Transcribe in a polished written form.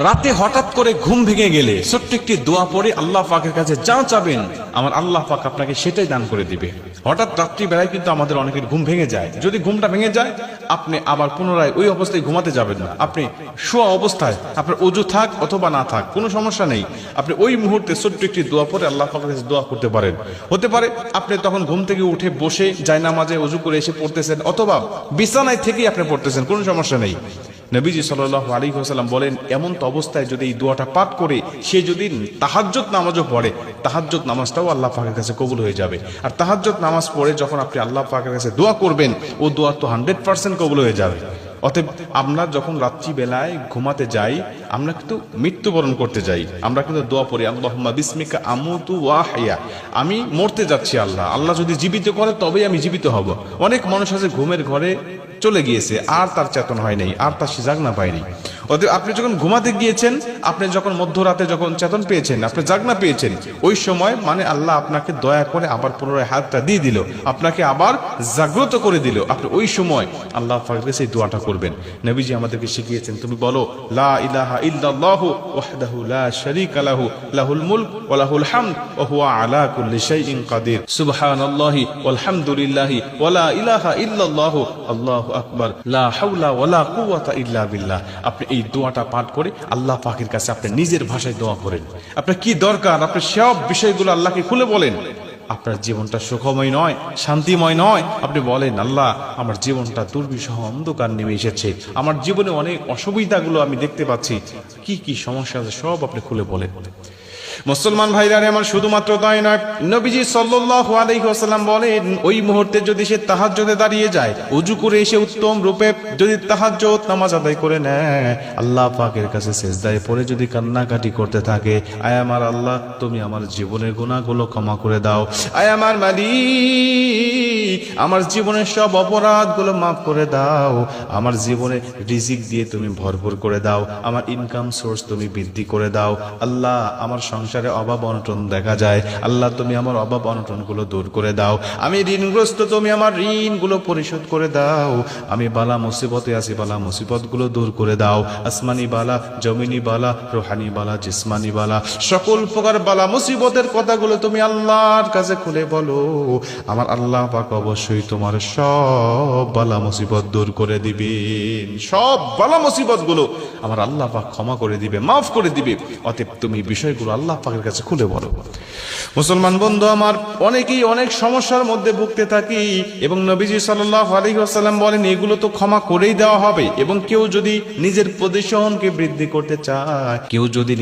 রাতে হঠাৎ করে ঘুম ভেঙে গেলে ছোট্ট একটি দোয়া পড়ে আল্লাহ পাকের কাছে যা চাবেন আমার আল্লাহ পাক আপনাকে সেটাই দান করে দিবে। হঠাৎ রাত্রি বেলায় কিন্তু আমাদের অনেকের ঘুম ভেঙে যায়। যদি ঘুমটা ভেঙে যায়, আপনি আবার পুনরায় ওই অবস্থায় ঘুমাতে যাবেন না। আপনি শোয়া অবস্থায় আপনার ওযু থাক অথবা না থাক, কোনো সমস্যা নেই। আপনি ওই মুহূর্তে ছোট্ট একটি দোয়া পড়ে আল্লাহ পাকের কাছে দোয়া করতে পারেন। হতে পারে আপনি তখন ঘুম থেকে উঠে বসে জায়নামাজে ওযু করে এসে পড়তেছেন, অথবা বিছানায় থেকেই আপনি পড়তেছেন, কোনো সমস্যা নেই। নবীজি সাল্লাল্লাহু আলাইহি ওয়াসাল্লাম বলেন, এমন তো অবস্থায় যদি এই দোয়াটা পাঠ করে সে যদি তাহাজ্জুদ নামাজও পড়ে, তাহাজ্জুদ নামাজটাও আল্লাহ পাকের কাছে কবুল হয়ে যাবে। আর তাহাজ্জুদ নামাজ পড়ে যখন আপনি আল্লাহ পাকের কাছে দোয়া করবেন, ও দোয়া তো 100% কবুল হয়ে যাবে। অতএব আমরা যখন রাত্রি বেলায় ঘুমাতে যাই, আমরা কিন্তু মৃত্যুবরণ করতে যাই, আমরা কিন্তু দোয়া পড়ি আল্লাহুম্মা বিসমিকা আমুতু ওয়া আহইয়া, আমি মরতে যাচ্ছি আল্লাহ, আল্লাহ যদি জীবিত করে তবেই আমি জীবিত হব। অনেক মানুষ আছে ঘুমের ঘরে চলে গিয়েছে, আর তার চেতন হয় নাই, আর তার জাগনা পায়নি। অতএব আপনি যখন ঘুমাতে গিয়েছেন, আপনি যখন মধ্যরাতে যখন চেতন পেয়েছেন, আপনি জাগনা পেয়েছেন, ওই সময় মানে আল্লাহ আপনাকে দয়া করে আবার পুনরায় হাতটা দিয়ে দিল, আপনাকে আবার জাগ্রত করে দিল। আপনি ওই সময় আল্লাহ পাকের কাছে এই দোয়াটা করবেন। নবীজি আমাদেরকে শিখিয়েছেন, তুমি বলো লা ইলাহা ইল্লাল্লাহু ওয়াহদাহু লা শারীকা লাহু লাহুল মুলক ওয়া লাহুল হামদ ওয়া হুয়া আলা কুল্লি শাইইন কাদির সুবহানাল্লাহি ওয়াল হামদুলিল্লাহি ওয়া লা ইলাহা ইল্লাল্লাহু আল্লাহু আকবার লা হাওলা ওয়া লা কুওয়াতা ইল্লা বিল্লাহ। আপনি এই দোয়াটা পাঠ করে আল্লাহ পাকের কাছে আপনি নিজের ভাষায় দোয়া করেন। আপনার কি দরকার, আপনি সব বিষয়গুলো আল্লাহকে খুলে বলেন। আপনার জীবনটা সুখময় নয়, শান্তিময় নয়, আপনি বলেন আল্লাহ আমার জীবনটা দুর্বিষহ অন্ধকার নেমে এসেছে, আমার জীবনে অনেক অসুবিধাগুলো আমি দেখতে পাচ্ছি, কি কি সমস্যা আছে সব আপনি খুলে বলেন। মুসলমান ভাইরা আমার শুধুমাত্র তাই নয়, নবীজি সাল্লাল্লাহু আলাইহি ওয়াসাল্লাম বলেন, ওই মুহূর্তে যদি সে তাহাজ্জুদে দাঁড়িয়ে যায়, ওযু করে এসে উত্তম রূপে যদি তাহাজ্জুদ নামাজ আদায় করে নেয়, আল্লাহ পাকের কাছে সিজদায় পড়ে যদি কান্নাকাটি করতে থাকে, আয় আমার আল্লাহ তুমি আমার জীবনের গুনাহগুলো ক্ষমা করে দাও, আয় আমার মালিক আমার জীবনের সব অপরাধগুলো মাফ করে দাও, আমার জীবনে রিজিক দিয়ে তুমি ভরপুর করে দাও, আমার ইনকাম সোর্স তুমি বৃদ্ধি করে দাও, আল্লাহ আমার সংসারে অভাব অনটন দেখা যায়, আল্লাহ তুমি আমার অভাব অনটন গুলো দূর করে দাও, আমি ঋণগ্রস্ত তুমি আমার ঋণগুলো পরিশোধ করে দাও, আমি বালা মুসিবতে আছি বালা মুসিবত গুলো দূর করে দাও, আসমানি বালা জমিনি বালা রুহানি বালা জিসমানি বালা সকল প্রকার বালা মুসিবতের কথাগুলো তুমি আল্লাহর কাছে খুলে বলো, আমার আল্লাহ পাক অবশ্যই তোমার সব বালা মুসিবত দূর করে দিবেন, সব বালা মুসিবত গুলো আমার আল্লাহ পাক ক্ষমা করে দিবে, মাফ করে দিবে। অতএব তুমি বিষয়গুলো আল্লাহ পাকের কাছে খুলে বলো। মুসলমান বন্ধু আমার, অনেকেই অনেক সমস্যার মধ্যে ভুগতে থাকি, এবং নবীজি সাল্লাল্লাহু আলাইহি ওয়াসাল্লাম বলেন এগুলো তো ক্ষমা করেই দেওয়া হবে। এবং কেউ যদি নিজের পজিশনকে বৃদ্ধি করতে চায়, কেউ যদি